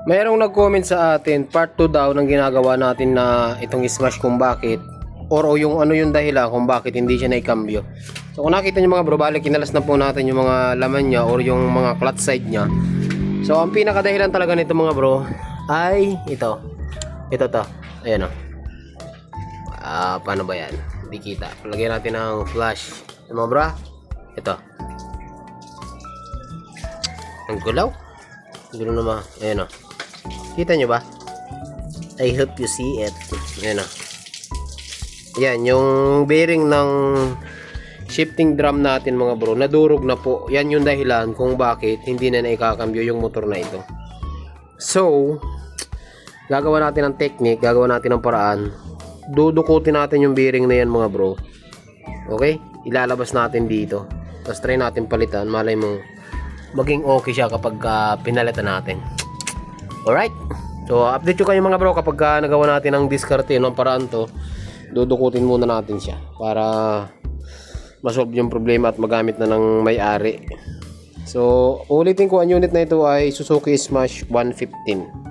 Mayroong nag-comment sa atin, part 2 daw ng ginagawa natin na itong smash kung bakit or yung ano yung dahilan kung bakit hindi siya naikambyo. So kung nakita nyo mga bro, balik kinalas na po natin yung mga laman niya or yung mga clutch side niya. So ang pinakadahilan talaga nito mga bro ay ito. Ito to. Ayan o. Paano ba yan? Hindi kita. Lagyan natin ng flash. Mga bro. Ito. Ang gulaw. Gulo naman. Ayan o. Kita nyo ba? I hope you see it. Ayan o. Yan, yung bearing ng shifting drum natin mga bro, nadurog na po. Yan yung dahilan kung bakit hindi na naikakambyo yung motor na ito. So, gagawa natin ng technique, gagawa natin ng paraan. Dudukutin natin yung bearing na yan mga bro. Okay? Ilalabas natin dito. Tapos try natin palitan. Malay mo, maging okay siya kapag pinalitan natin. Alright? So, update ko kayo mga bro kapag nagawa natin ang diskarte ng paraan to. Dudukutin muna natin siya para masolve yung problema at magamit na ng may-ari. So, ulitin ko, ang unit na ito ay Suzuki Smash 115.